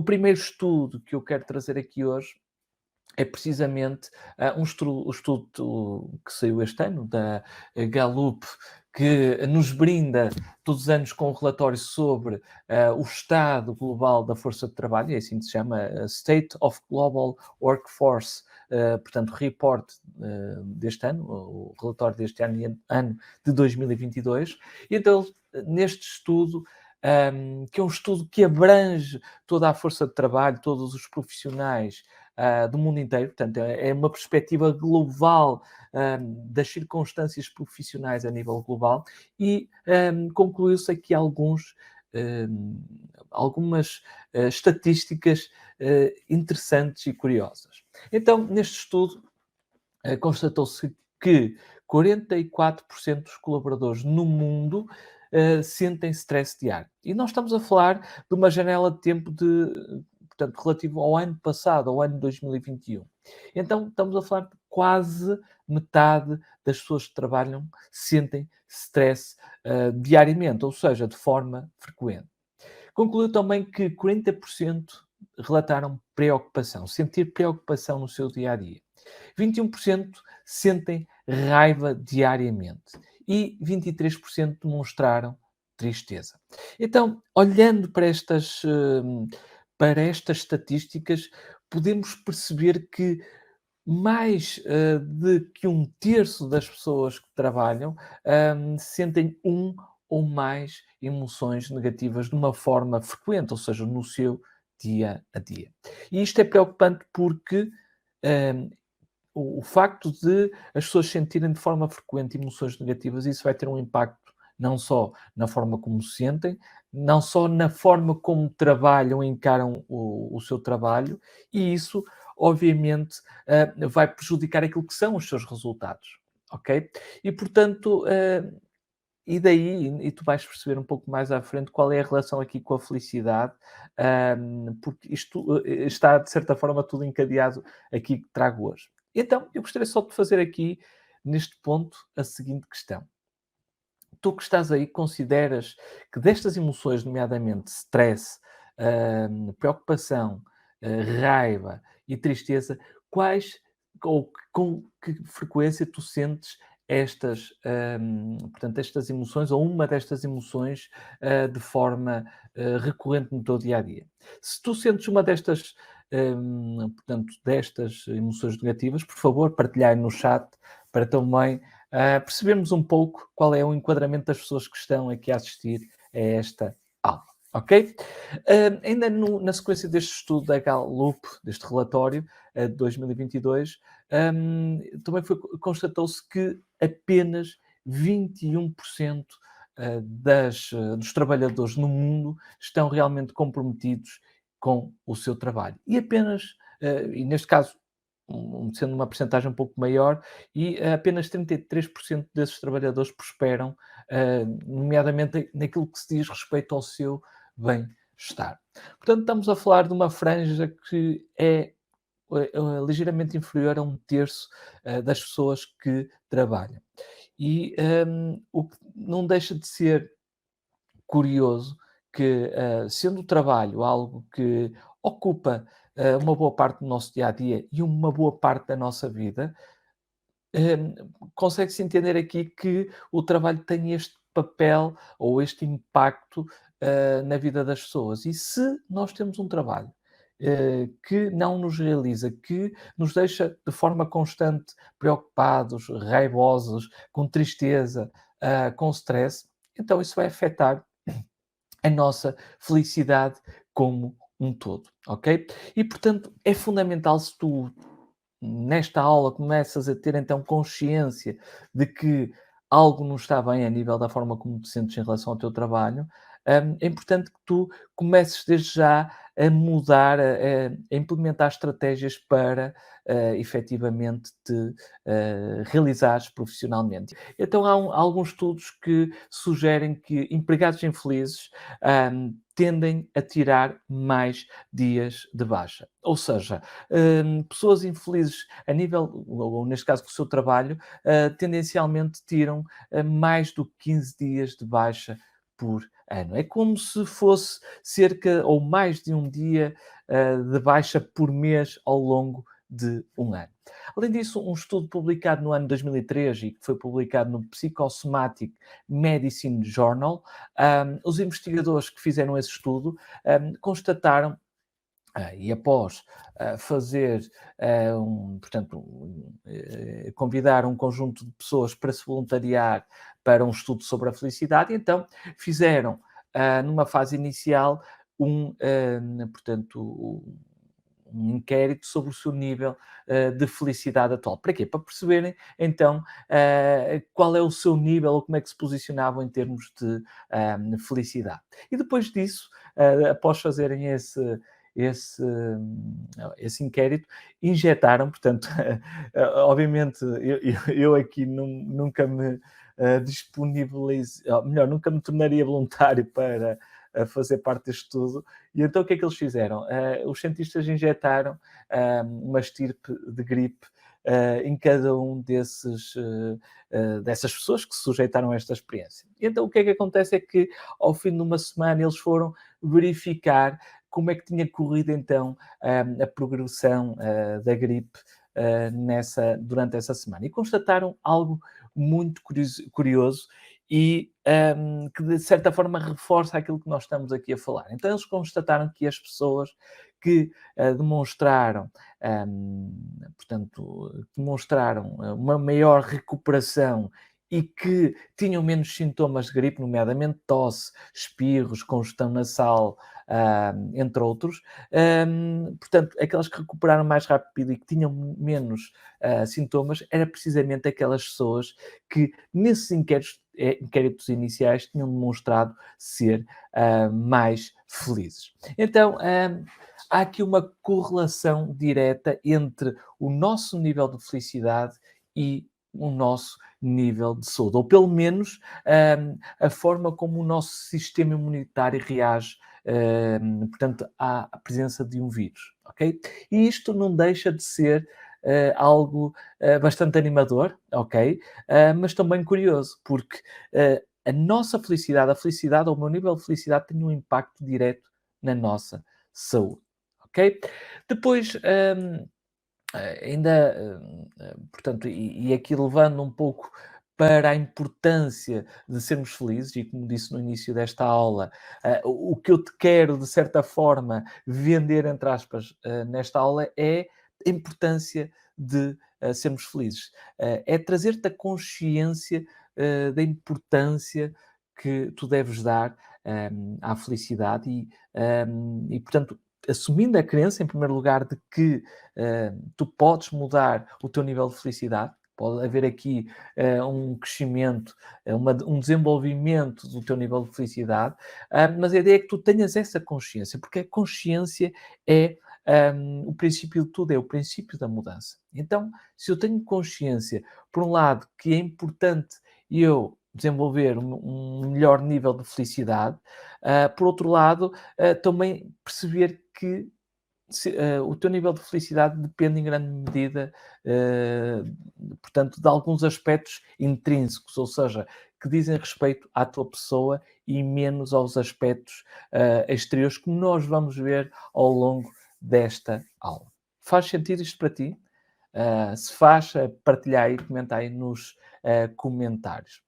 primeiro estudo que eu quero trazer aqui hoje é precisamente o estudo que saiu este ano, da Gallup, que nos brinda todos os anos com um relatório sobre o estado global da força de trabalho, é assim que se chama, State of Global Workforce, portanto, report deste ano, o relatório deste ano de 2022. E então, neste estudo, que é um estudo que abrange toda a força de trabalho, todos os profissionais do mundo inteiro, portanto, é uma perspectiva global das circunstâncias profissionais a nível global e concluiu-se aqui algumas estatísticas interessantes e curiosas. Então, neste estudo, constatou-se que 44% dos colaboradores no mundo sentem stress diário. E nós estamos a falar de uma janela de tempo portanto, relativo ao ano passado, ao ano 2021. Então, estamos a falar de quase metade das pessoas que trabalham sentem stress diariamente, ou seja, de forma frequente. Concluiu também que 40% relataram preocupação, sentir preocupação no seu dia a dia. 21% sentem raiva diariamente e 23% demonstraram tristeza. Então, olhando para estas estatísticas, podemos perceber que mais de que um terço das pessoas que trabalham sentem um ou mais emoções negativas de uma forma frequente, ou seja, no seu dia a dia. E isto é preocupante porque hum, o facto de as pessoas sentirem de forma frequente emoções negativas, isso vai ter um impacto não só na forma como se sentem, não só na forma como trabalham, encaram o seu trabalho, e isso, obviamente, vai prejudicar aquilo que são os seus resultados, ok? E, portanto, e daí, e tu vais perceber um pouco mais à frente qual é a relação aqui com a felicidade, porque isto está, de certa forma, tudo encadeado aqui que trago hoje. Então, eu gostaria só de fazer aqui, neste ponto, a seguinte questão. Tu que estás aí, consideras que destas emoções, nomeadamente stress, preocupação, raiva e tristeza, quais ou com que frequência tu sentes portanto, estas emoções ou uma destas emoções de forma recorrente no teu dia a dia? Se tu sentes uma portanto, destas emoções negativas, por favor, partilhai no chat para também percebermos um pouco qual é o enquadramento das pessoas que estão aqui a assistir a esta aula, ok? Ainda na sequência deste estudo da Gallup, deste relatório de 2022, também constatou-se que apenas 21% dos trabalhadores no mundo estão realmente comprometidos com o seu trabalho. E apenas, e neste caso, sendo uma percentagem um pouco maior, e apenas 33% desses trabalhadores prosperam, nomeadamente naquilo que se diz respeito ao seu bem-estar. Portanto, estamos a falar de uma franja que é ligeiramente inferior a um terço das pessoas que trabalham. E o que não deixa de ser curioso que, sendo o trabalho algo que ocupa uma boa parte do nosso dia a dia e uma boa parte da nossa vida, consegue-se entender aqui que o trabalho tem este papel ou este impacto na vida das pessoas. E se nós temos um trabalho que não nos realiza, que nos deixa de forma constante preocupados, raivosos, com tristeza, com stress, então isso vai afetar a nossa felicidade como um todo, ok? E portanto é fundamental se tu nesta aula começas a ter então consciência de que algo não está bem a nível da forma como te sentes em relação ao teu trabalho, é importante que tu comeces desde já a mudar, a implementar estratégias para efetivamente te realizares profissionalmente. Então há alguns estudos que sugerem que empregados infelizes tendem a tirar mais dias de baixa. Ou seja, pessoas infelizes a nível, ou neste caso com o seu trabalho, tendencialmente tiram mais do que 15 dias de baixa por ano. É como se fosse cerca ou mais de um dia de baixa por mês ao longo de um ano. Além disso, um estudo publicado no ano 2003 e que foi publicado no Psychosomatic Medicine Journal, os investigadores que fizeram esse estudo constataram e após fazer, portanto, convidar um conjunto de pessoas para se voluntariar para um estudo sobre a felicidade, então fizeram, numa fase inicial, portanto, um inquérito sobre o seu nível de felicidade atual. Para quê? Para perceberem, então, qual é o seu nível ou como é que se posicionavam em termos de felicidade. E depois disso, após fazerem esse inquérito, injetaram, portanto, obviamente, eu aqui nunca me melhor, nunca me tornaria voluntário para fazer parte deste estudo. E então o que é que eles fizeram? Os cientistas injetaram uma estirpe de gripe em cada um dessas pessoas que se sujeitaram a esta experiência. E então o que é que acontece é que ao fim de uma semana eles foram verificar como é que tinha corrido então a progressão da gripe durante essa semana. E constataram algo muito curioso e que de certa forma reforça aquilo que nós estamos aqui a falar. Então eles constataram que as pessoas que demonstraram, portanto, demonstraram uma maior recuperação e que tinham menos sintomas de gripe, nomeadamente tosse, espirros, congestão nasal, entre outros. Portanto, aquelas que recuperaram mais rápido e que tinham menos sintomas, era precisamente aquelas pessoas que nesses inquéritos iniciais tinham demonstrado ser mais felizes. Então, há aqui uma correlação direta entre o nosso nível de felicidade e o nosso nível de saúde, ou pelo menos a forma como o nosso sistema imunitário reage, portanto, à presença de um vírus, ok? E isto não deixa de ser algo bastante animador, ok? Mas também curioso, porque a nossa felicidade, a felicidade, ou o meu nível de felicidade tem um impacto direto na nossa saúde, ok? Depois, ainda, portanto, e aqui levando um pouco para a importância de sermos felizes, e como disse no início desta aula, o que eu te quero, de certa forma, vender, entre aspas, nesta aula, é a importância de sermos felizes. É trazer-te a consciência da importância que tu deves dar à felicidade portanto, assumindo a crença, em primeiro lugar, de que tu podes mudar o teu nível de felicidade, pode haver aqui um crescimento, um desenvolvimento do teu nível de felicidade, mas a ideia é que tu tenhas essa consciência, porque a consciência é o princípio de tudo, é o princípio da mudança. Então, se eu tenho consciência, por um lado, que é importante eu desenvolver um melhor nível de felicidade, por outro lado, também perceber que o teu nível de felicidade depende em grande medida, portanto, de alguns aspectos intrínsecos, ou seja, que dizem respeito à tua pessoa e menos aos aspectos exteriores que nós vamos ver ao longo desta aula. Faz sentido isto para ti? Se faz, partilha aí, comenta aí nos comentários.